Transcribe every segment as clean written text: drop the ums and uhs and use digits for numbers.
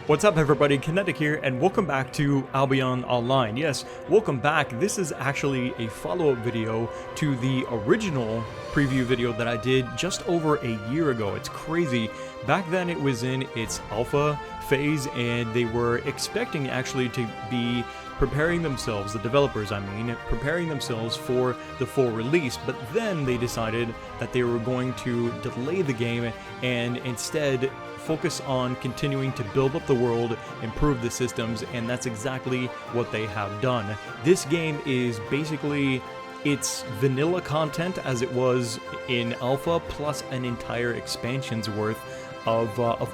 What's up everybody, Kinetic here, and welcome back to Albion Online. Yes, welcome back. This is actually a follow-up video to the original preview video that I did just over a year ago. It's crazy. Back then it was in its alpha phase, and they were expecting actually to be preparing themselves, the developers I mean, preparing themselves for the full release, but then they decided that they were going to delay the game and instead focus on continuing to build up the world, improve the systems, and that's exactly what they have done. This game is basically its vanilla content as it was in alpha, plus an entire expansion's worth of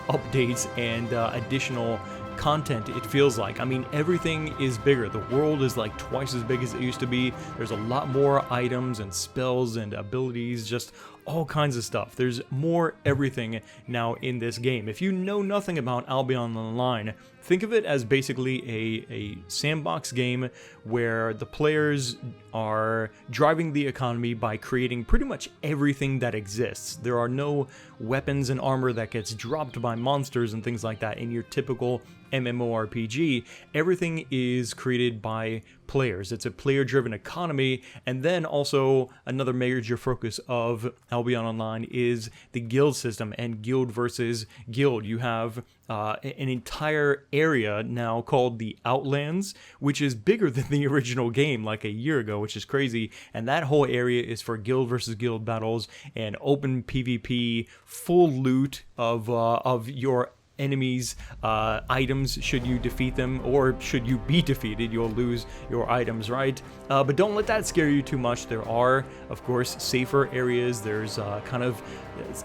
updates and additional content, it feels like. I mean, everything is bigger. The world is like twice as big as it used to be. There's a lot more items and spells and abilities, just all kinds of stuff. There's more everything now in this game. If you know nothing about Albion Online, think of it as basically a sandbox game where the players are driving the economy by creating pretty much everything that exists. There are no weapons and armor that gets dropped by monsters and things like that in your typical MMORPG. Everything is created by players. It's a player-driven economy, and then also another major focus of Albion Online is the guild system and guild versus guild. You have an entire area now called the Outlands, which is bigger than the original game like a year ago, which is crazy, and that whole area is for guild versus guild battles and open PvP, full loot of your enemies' items. Should you defeat them, or should you be defeated, you'll lose your items, right? But don't let that scare you too much. There are, of course, safer areas. There's kind of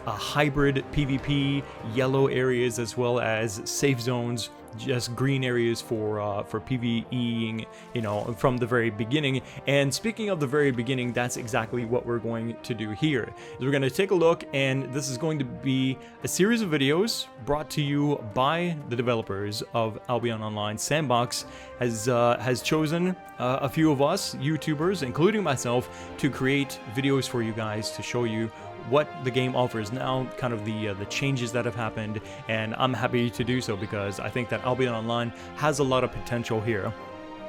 a hybrid PvP, yellow areas, as well as safe zones, just green areas for PvEing, you know, from the very beginning. And speaking of the very beginning, that's exactly what we're going to do here. We're going to take a look, and this is going to be a series of videos brought to you by the developers of Albion Online. Sandbox has chosen a few of us YouTubers, including myself, to create videos for you guys to show you what the game offers now, kind of the changes that have happened, and I'm happy to do so because I think that Albion Online has a lot of potential here.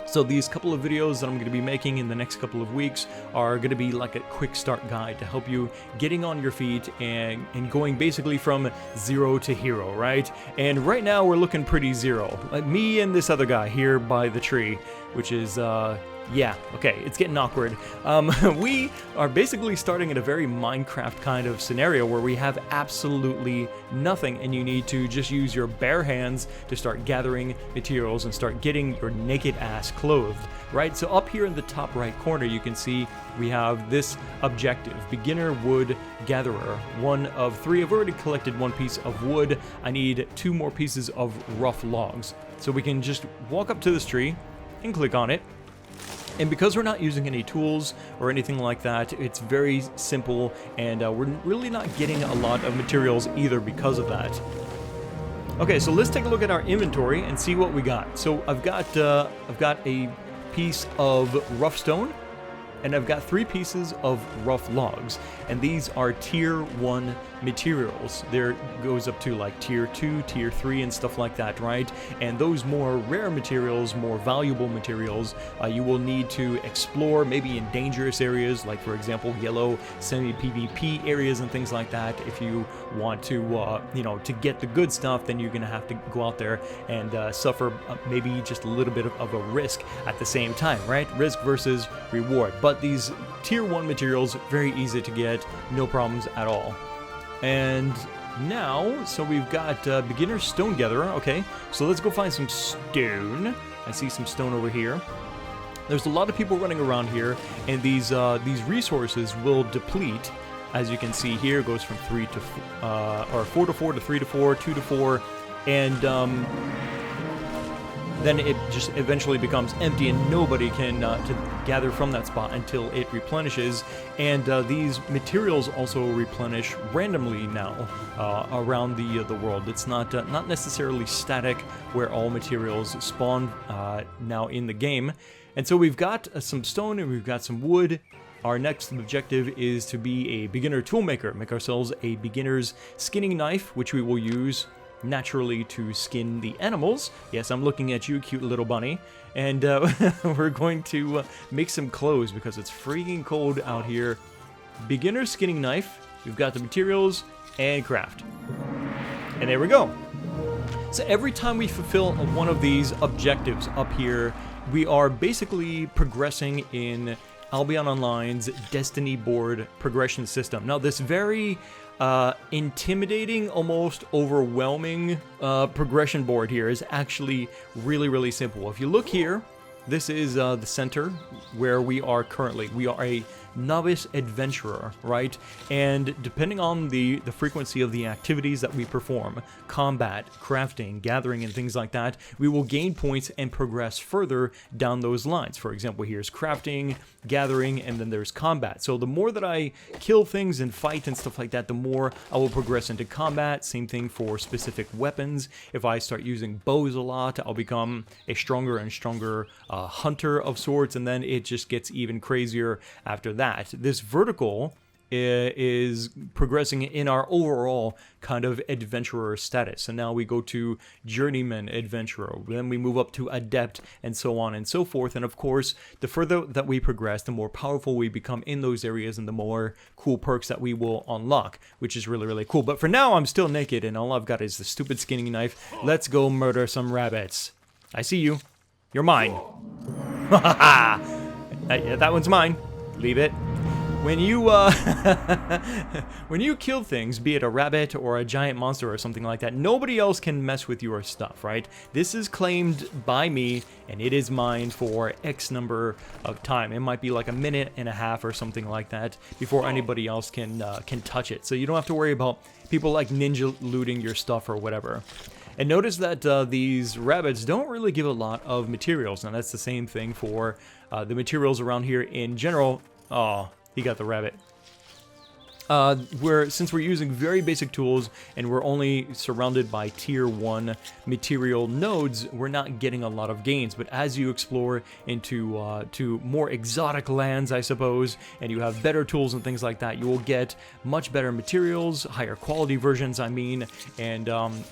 So these couple of videos that I'm going to be making in the next couple of weeks are going to be like a quick start guide to help you getting on your feet and going basically from zero to hero, right? And right now we're looking pretty zero. Like me and this other guy here by the tree, which is yeah, okay, it's getting awkward. We are basically starting at a very Minecraft kind of scenario where we have absolutely nothing, and you need to just use your bare hands to start gathering materials and start getting your naked ass clothed, right? So up here in the top right corner, you can see we have this objective, Beginner Wood Gatherer. One of three. I've already collected one piece of wood. I need 2 more pieces of rough logs. So we can just walk up to this tree and click on it. And because we're not using any tools or anything like that, it's very simple, and we're really not getting a lot of materials either because of that. Okay, so let's take a look at our inventory and see what we got. So I've got a piece of rough stone, and I've got 3 pieces of rough logs, and these are tier 1 materials. There goes up to like tier 2, tier 3 and stuff like that, right? And those more rare materials, more valuable materials, you will need to explore maybe in dangerous areas, like for example yellow semi-PvP areas and things like that. If you want to you know, to get the good stuff, then you're gonna have to go out there and suffer maybe just a little bit of a risk at the same time, right? Risk versus reward. But these tier 1 materials, very easy to get, no problems at all. And now, so we've got Beginner Stone Gatherer. Okay, so let's go find some stone. I see some stone over here. There's a lot of people running around here, and these resources will deplete. As you can see here, it goes from 3 to 4 to 4 to 3 to 4, 2 to 4, and then it just eventually becomes empty, and nobody can to gather from that spot until it replenishes. And these materials also replenish randomly now around the world. It's not necessarily static where all materials spawn now in the game. And so we've got some stone and we've got some wood. Our next objective is to be a beginner toolmaker, make ourselves a beginner's skinning knife, which we will use naturally to skin the animals. Yes, I'm looking at you, cute little bunny. And we're going to make some clothes because it's freaking cold out here. Beginner skinning knife. We've got the materials and craft. And there we go. So every time we fulfill one of these objectives up here, we are basically progressing in Albion Online's Destiny board progression system. Now, this very intimidating, almost overwhelming progression board here is actually really, really simple. If you look here, this is the center where we are currently. We are a novice adventurer, right? And depending on the frequency of the activities that we perform, combat, crafting, gathering, and things like that, we will gain points and progress further down those lines. For example, here's crafting, gathering, and then there's combat. So the more that I kill things and fight and stuff like that, the more I will progress into combat. Same thing for specific weapons. If I start using bows a lot, I'll become a stronger and stronger hunter of sorts, and then it just gets even crazier after that. This vertical is progressing in our overall kind of adventurer status. And now we go to Journeyman Adventurer, then we move up to Adept, and so on and so forth. And of course, the further that we progress, the more powerful we become in those areas and the more cool perks that we will unlock, which is really, really cool. But for now, I'm still naked and all I've got is the stupid skinning knife. Let's go murder some rabbits. I see you. You're mine. That one's mine. Leave it. When you when you kill things, be it a rabbit or a giant monster or something like that, nobody else can mess with your stuff, right? This is claimed by me, and it is mine for X number of time. It might be like a minute and a half or something like that before anybody else can touch it. So you don't have to worry about people like ninja looting your stuff or whatever. And notice that these rabbits don't really give a lot of materials. Now that's the same thing for the materials around here in general. Oh, he got the rabbit. Since we're using very basic tools and we're only surrounded by tier 1 material nodes, we're not getting a lot of gains. But as you explore into to more exotic lands, I suppose, and you have better tools and things like that, you will get much better materials, higher quality versions, I mean, and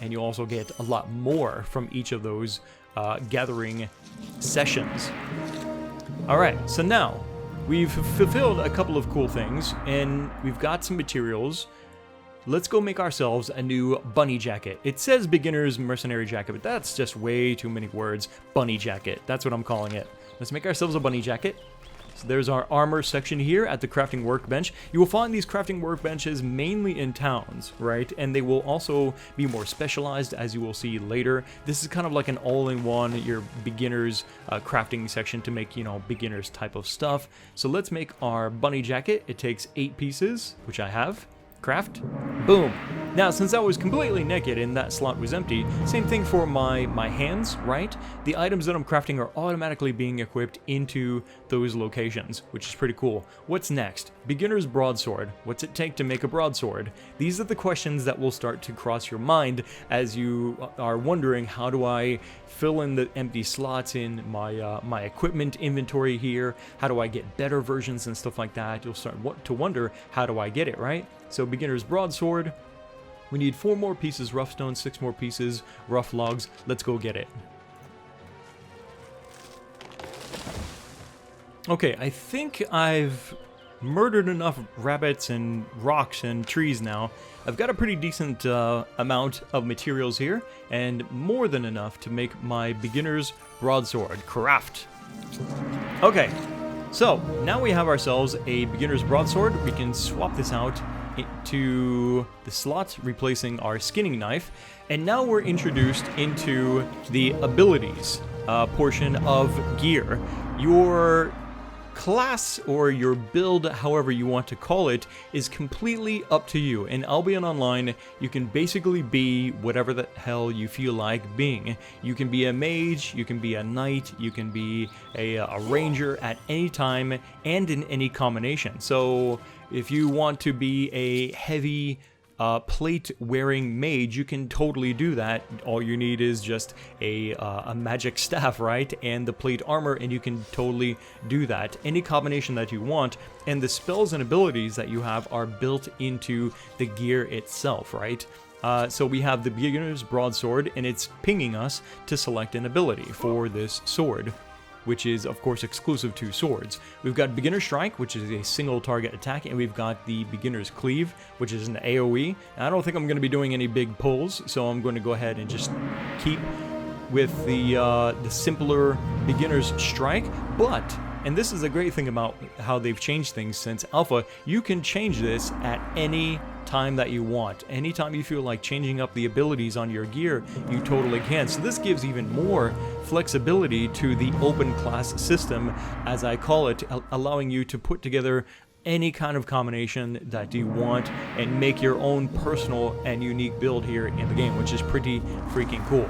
you also get a lot more from each of those gathering sessions. All right, so now we've fulfilled a couple of cool things, and we've got some materials. Let's go make ourselves a new bunny jacket. It says beginner's mercenary jacket, but that's just way too many words. Bunny jacket, that's what I'm calling it. Let's make ourselves a bunny jacket. So there's our armor section here at the crafting workbench. You will find these crafting workbenches mainly in towns, right? And they will also be more specialized, as you will see later. This is kind of like an all-in-one, your beginner's crafting section to make, you know, beginner's type of stuff. So let's make our bunny jacket. It takes 8 pieces, which I have. Craft. Boom. Now, since I was completely naked and that slot was empty, same thing for my hands, right? The items that I'm crafting are automatically being equipped into those locations, which is pretty cool. What's next? Beginner's broadsword. What's it take to make a broadsword? These are the questions that will start to cross your mind as you are wondering, how do I fill in the empty slots in my equipment inventory here? How do I get better versions and stuff like that? You'll start to wonder, how do I get it, right? So beginner's broadsword, we need 4 more pieces rough stone, 6 more pieces rough logs. Let's go get it. Okay, I think I've murdered enough rabbits and rocks and trees now. I've got a pretty decent amount of materials here, and more than enough to make my beginner's broadsword. Craft. Okay, so now we have ourselves a beginner's broadsword. We can swap this out to the slot, replacing our skinning knife, and now we're introduced into the abilities portion of gear. Your class or your build, however you want to call it, is completely up to you. In Albion Online, you can basically be whatever the hell you feel like being. You can be a mage, you can be a knight, you can be a ranger at any time and in any combination. So if you want to be a heavy plate-wearing mage, you can totally do that. All you need is just a magic staff, right? And the plate armor, and you can totally do that. Any combination that you want, and the spells and abilities that you have are built into the gear itself, right? So we have the beginner's broadsword, and it's pinging us to select an ability for this sword, which is of course exclusive to swords. We've got beginner strike, which is a single target attack, and we've got the beginner's cleave, which is an AoE. And I don't think I'm going to be doing any big pulls, so I'm going to go ahead and just keep with the simpler beginner's strike. But, and this is a great thing about how they've changed things since alpha, you can change this at any time that you want. Anytime you feel like changing up the abilities on your gear, you totally can. So this gives even more flexibility to the open class system, as I call it, allowing you to put together any kind of combination that you want and make your own personal and unique build here in the game, which is pretty freaking cool.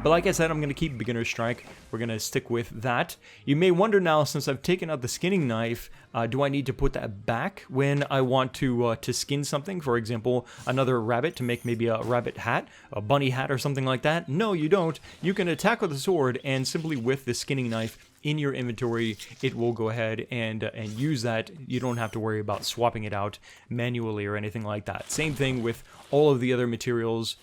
But like I said, I'm going to keep beginner strike. We're going to stick with that. You may wonder now, since I've taken out the skinning knife, do I need to put that back when I want to skin something? For example, another rabbit, to make maybe a rabbit hat, a bunny hat or something like that? No, you don't. You can attack with the sword, and simply with the skinning knife in your inventory, it will go ahead and use that. You don't have to worry about swapping it out manually or anything like that. Same thing with all of the other materials.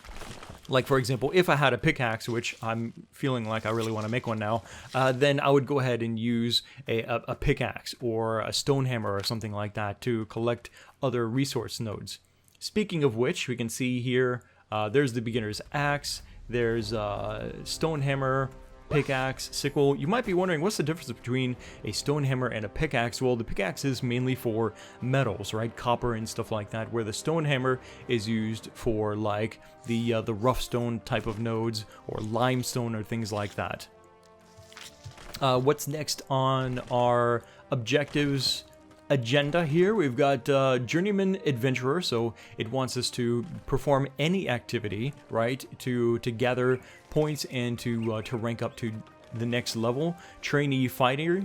Like, for example, if I had a pickaxe, which I'm feeling like I really want to make one now, then I would go ahead and use a pickaxe or a stone hammer or something like that to collect other resource nodes. Speaking of which, we can see here, there's the beginner's axe, there's stone hammer, pickaxe, sickle. You might be wondering, what's the difference between a stone hammer and a pickaxe? Well, the pickaxe is mainly for metals, right? Copper and stuff like that, where the stone hammer is used for like the rough stone type of nodes or limestone or things like that. What's next on our objectives agenda here? We've got Journeyman Adventurer, so it wants us to perform any activity, right, to gather points and to rank up to the next level. Trainee Fighter,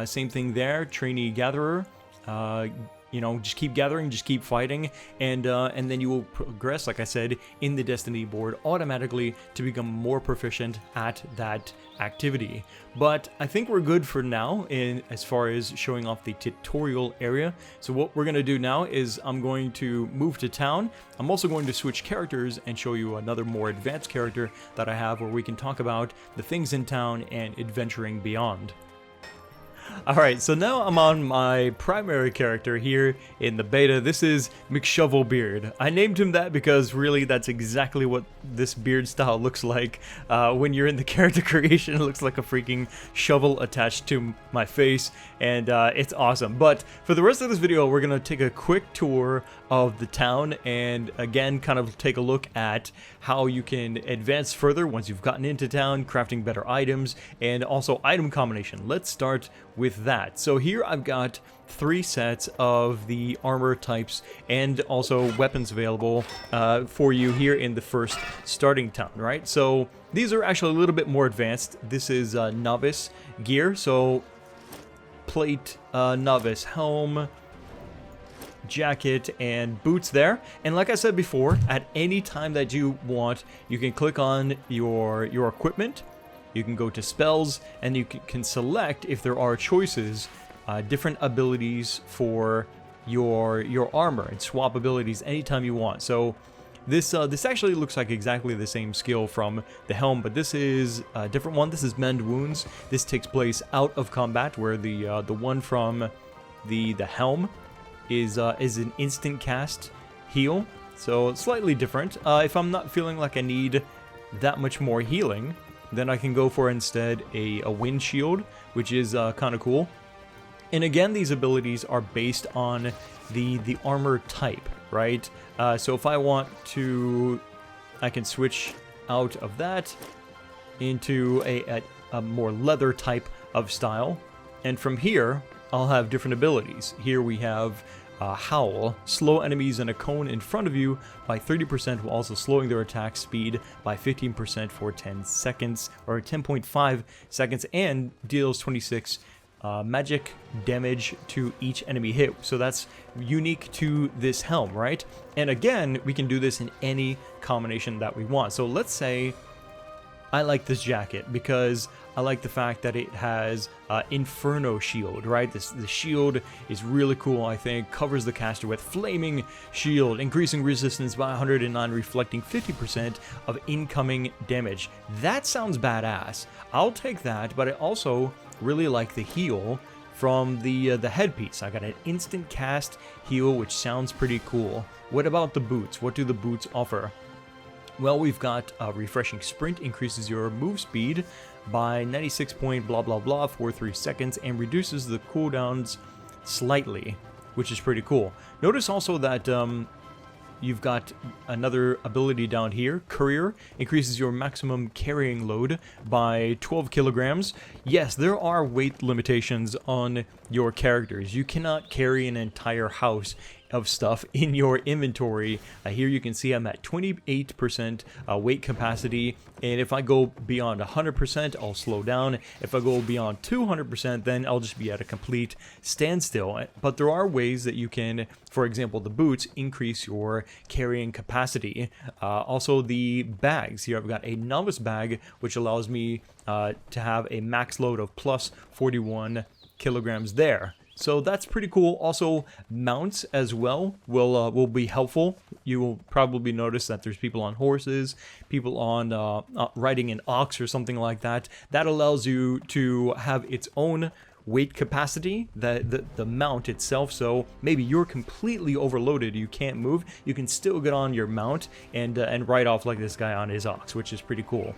same thing there. Trainee Gatherer, you know, just keep gathering, just keep fighting, and then you will progress, like I said, in the Destiny board automatically to become more proficient at that activity. But I think we're good for now in as far as showing off the tutorial area. So what we're going to do now is I'm going to move to town. I'm also going to switch characters and show you another more advanced character that I have, where we can talk about the things in town and adventuring beyond. Alright, so now I'm on my primary character here in the beta. This is McShovelbeard. I named him that because really that's exactly what this beard style looks like. When you're in the character creation, it looks like a freaking shovel attached to my face, and it's awesome. But for the rest of this video, we're going to take a quick tour of the town and again kind of take a look at how you can advance further once you've gotten into town, crafting better items, and also item combination. Let's start with that. So here I've got 3 sets of the armor types and also weapons available for you here in the first starting town, right? So these are actually a little bit more advanced. This is novice gear, so plate, novice helm, jacket, and boots there. And like I said before, at any time that you want, you can click on your equipment. You can go to spells, and you can select, if there are choices, different abilities for your armor, and swap abilities anytime you want. So this actually looks like exactly the same skill from the helm, but this is a different one. This is Mend Wounds. This takes place out of combat, where the one from the helm is an instant cast heal. So it's slightly different. If I'm not feeling like I need that much more healing, then I can go for instead a wind shield, which is kind of cool. And again, these abilities are based on the armor type, right? So if I want to, I can switch out of that into a more leather type of style. And from here, I'll have different abilities. Here we have Howl. Slow enemies in a cone in front of you by 30% while also slowing their attack speed by 15% for 10 seconds, or 10.5 seconds, and deals 26 magic damage to each enemy hit. So that's unique to this helm, right? And again, we can do this in any combination that we want. So let's say I like this jacket because I like the fact that it has Inferno shield, right? The shield is really cool, I think. Covers the caster with flaming shield, increasing resistance by 109, reflecting 50% of incoming damage. That sounds badass. I'll take that, but I also really like the heal from the headpiece. I got an instant cast heal, which sounds pretty cool. What about the boots? What do the boots offer? Well, we've got refreshing sprint, increases your move speed by 96 point blah blah blah for 3 seconds and reduces the cooldowns slightly, which is pretty cool. Notice also that you've got another ability down here. Courier increases your maximum carrying load by 12 kilograms. Yes, there are weight limitations on your characters. You cannot carry an entire house of stuff in your inventory. Here you can see I'm at 28% weight capacity, and if I go beyond 100%, I'll slow down. If I go beyond 200%, then I'll just be at a complete standstill. But there are ways that you can, for example, the boots, increase your carrying capacity. Also the bags. Here I've got a novice bag, which allows me to have a max load of plus 41 kilograms there. So that's pretty cool. Also, mounts as well will be helpful. You will probably notice that there's people on horses, people on riding an ox or something like that. That allows you to have its own weight capacity, the mount itself. So maybe you're completely overloaded, you can't move. You can still get on your mount and ride off like this guy on his ox, which is pretty cool.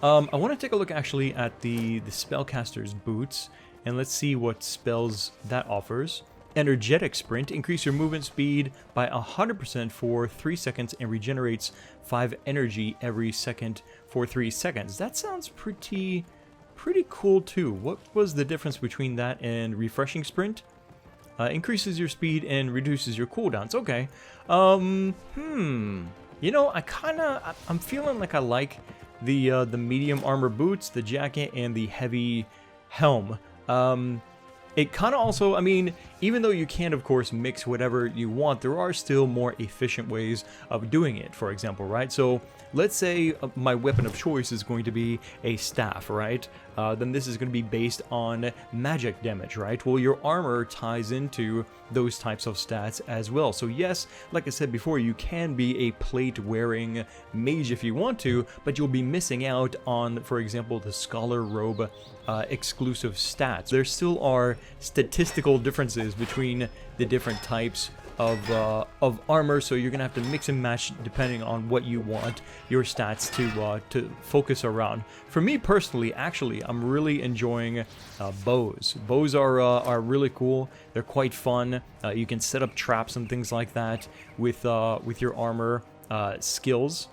I want to take a look actually at the Spellcasters Boots. And let's see what spells that offers. Energetic Sprint, increase your movement speed by 100% for 3 seconds and regenerates 5 energy every second for 3 seconds. That sounds pretty cool too. What was the difference between that and Refreshing Sprint? Increases your speed and reduces your cooldowns. Okay. You know, I'm feeling like I like the medium armor boots, the jacket, and the heavy helm. It kind of also, I mean, even though you can, of course, mix whatever you want, there are still more efficient ways of doing it, for example, right? So let's say my weapon of choice is going to be a staff, right? Then this is going to be based on magic damage, right? Well, your armor ties into those types of stats as well. So yes, like I said before, you can be a plate-wearing mage if you want to, but you'll be missing out on, for example, the Scholar Robe exclusive stats. There still are statistical differences between the different types of armor, so you're gonna have to mix and match depending on what you want your stats to focus around. For me personally, actually, I'm really enjoying bows. Bows are really cool. They're quite fun. You can set up traps and things like that with your armor skills.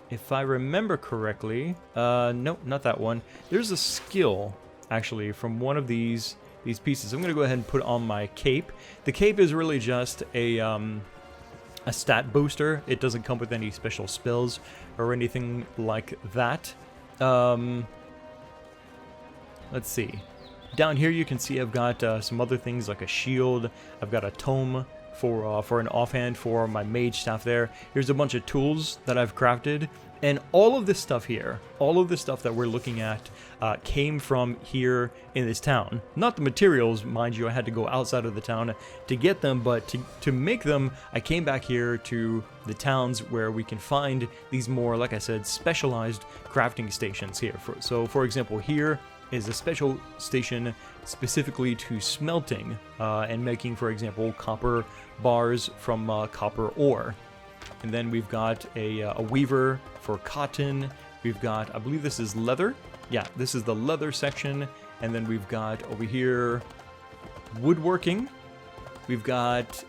If I remember correctly, no, not that one. There's a skill actually from one of these pieces. I'm going to go ahead and put on my cape. The cape is really just a stat booster. It doesn't come with any special spells or anything like that. Let's see. Down here you can see I've got some other things like a shield. I've got a tome for an offhand for my mage staff there. Here's a bunch of tools that I've crafted. And all of this stuff here, all of the stuff that we're looking at came from here in this town. Not the materials, mind you, I had to go outside of the town to get them, but to make them, I came back here to the towns where we can find these more, like I said, specialized crafting stations here. So for example, here is a special station specifically to smelting and making, for example, copper bars from copper ore. And then we've got a weaver for cotton. We've got, I believe this is leather. Yeah, this is the leather section. And then we've got over here woodworking. We've got,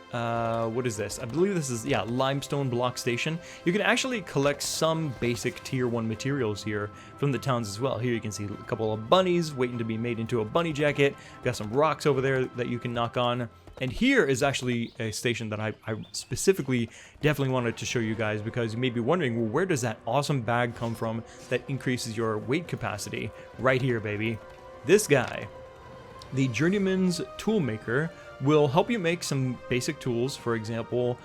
what is this? I believe this is, yeah, limestone block station. You can actually collect some basic tier 1 materials here from the towns as well. Here you can see a couple of bunnies waiting to be made into a bunny jacket. Got some rocks over there that you can knock on. And here is actually a station that I specifically definitely wanted to show you guys, because you may be wondering, well, where does that awesome bag come from that increases your weight capacity? Right here, baby. This guy, the Journeyman's Toolmaker, will help you make some basic tools, for example,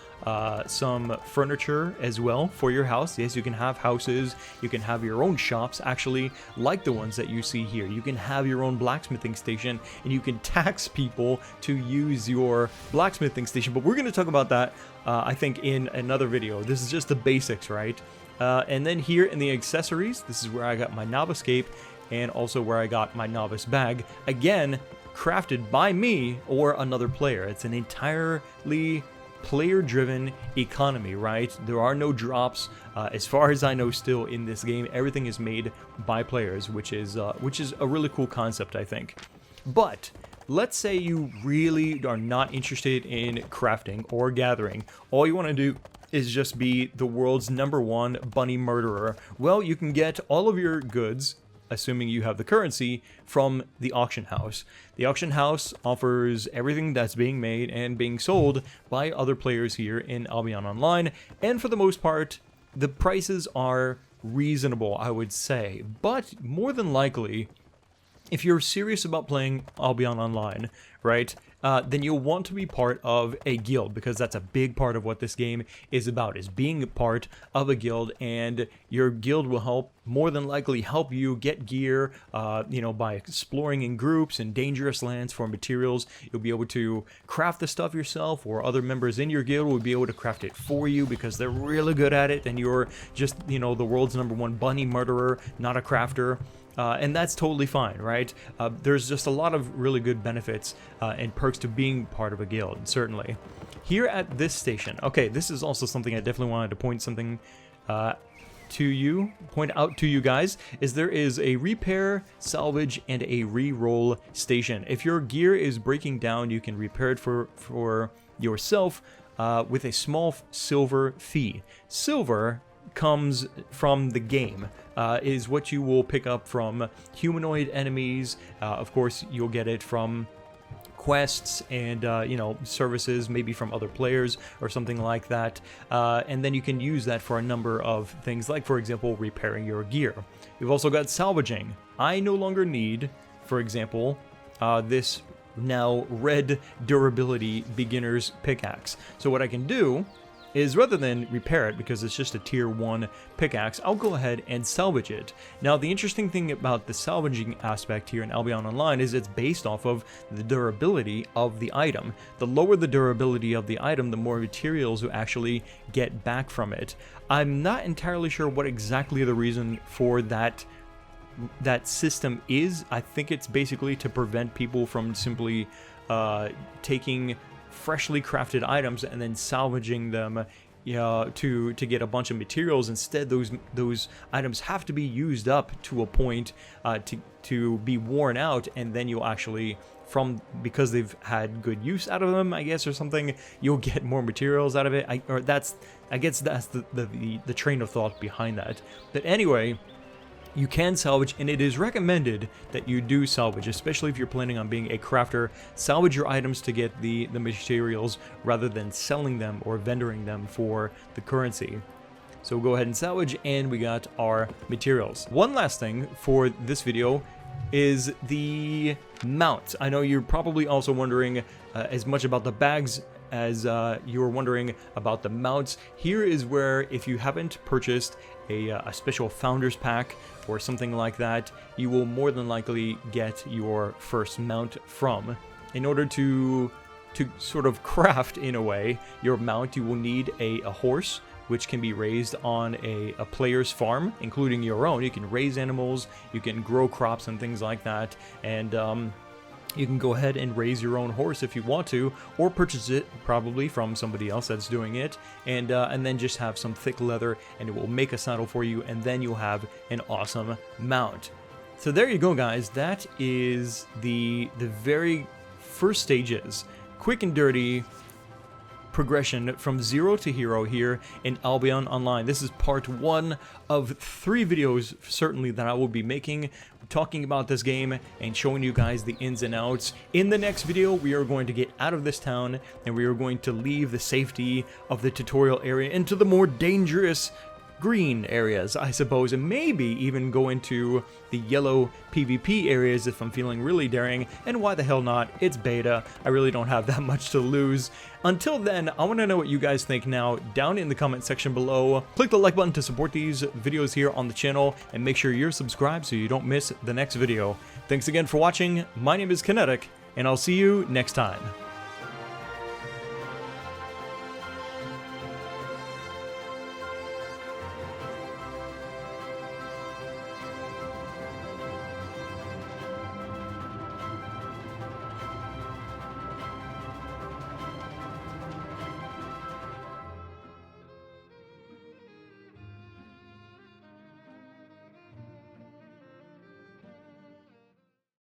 some furniture as well for your house. Yes, you can have houses, you can have your own shops, actually, like the ones that you see here. You can have your own blacksmithing station, and you can tax people to use your blacksmithing station, but we're going to talk about that, I think, in another video. This is just the basics, right? And then here in the accessories, this is where I got my novice cape, and also where I got my novice bag. Again, crafted by me or another player. It's an entirely player-driven economy, right? There are no drops, as far as I know. Still in this game, everything is made by players, which is a really cool concept, I think. But let's say you really are not interested in crafting or gathering. All you want to do is just be the world's #1 bunny murderer. Well, you can get all of your goods, assuming you have the currency, from the auction house. The auction house offers everything that's being made and being sold by other players here in Albion Online, and for the most part, the prices are reasonable, I would say. But more than likely, if you're serious about playing Albion Online, right, then you'll want to be part of a guild, because that's a big part of what this game is about, is being a part of a guild, and your guild will more than likely help you get gear, by exploring in groups in dangerous lands for materials. You'll be able to craft the stuff yourself, or other members in your guild will be able to craft it for you because they're really good at it, and you're just, the world's #1 bunny murderer, not a crafter. And that's totally fine, right? There's just a lot of really good benefits and perks to being part of a guild, certainly. Here at this station, okay, this is also something I definitely wanted to point out to you guys, is there is a repair, salvage, and a reroll station. If your gear is breaking down, you can repair it for yourself with a small silver fee. Silver comes from the game, is what you will pick up from humanoid enemies. Of course, you'll get it from quests and services, maybe from other players or something like that, and then you can use that for a number of things, like, for example, repairing your gear. We've also got salvaging. I no longer need, for example, this now red durability beginner's pickaxe. So what I can do is, rather than repair it, because it's just a tier 1 pickaxe, I'll go ahead and salvage it. Now, the interesting thing about the salvaging aspect here in Albion Online is it's based off of the durability of the item. The lower the durability of the item, the more materials you actually get back from it. I'm not entirely sure what exactly the reason for that system is. I think it's basically to prevent people from simply taking freshly crafted items and then salvaging them to get a bunch of materials. Instead, those items have to be used up to a point to be worn out, and then you'll actually, because they've had good use out of them, I guess, or something, you'll get more materials out of it. I guess that's the train of thought behind that. But anyway, you can salvage, and it is recommended that you do salvage, especially if you're planning on being a crafter. Salvage your items to get the materials rather than selling them or vendoring them for the currency. So we'll go ahead and salvage, and we got our materials. One last thing for this video is the mounts. I know you're probably also wondering as much about the bags as you were wondering about the mounts. Here is where, if you haven't purchased a special founders pack or something like that, you will more than likely get your first mount from. In order to sort of craft, in a way, your mount, you will need a horse, which can be raised on a player's farm, including your own. You can raise animals, you can grow crops and things like that, and you can go ahead and raise your own horse if you want to, or purchase it probably from somebody else that's doing it, and then just have some thick leather, and it will make a saddle for you, and then you'll have an awesome mount. So there you go, guys. That is the very first stages, quick and dirty progression from 0 to hero here in Albion Online. This is part 1 of 3 videos, certainly, that I will be making, talking about this game and showing you guys the ins and outs. In the next video, we are going to get out of this town, and we are going to leave the safety of the tutorial area into the more dangerous green areas, I suppose, and maybe even go into the yellow PvP areas if I'm feeling really daring, and why the hell not? It's beta. I really don't have that much to lose. Until then, I want to know what you guys think now down in the comment section below. Click the like button to support these videos here on the channel, and make sure you're subscribed so you don't miss the next video. Thanks again for watching. My name is Kinetic, and I'll see you next time.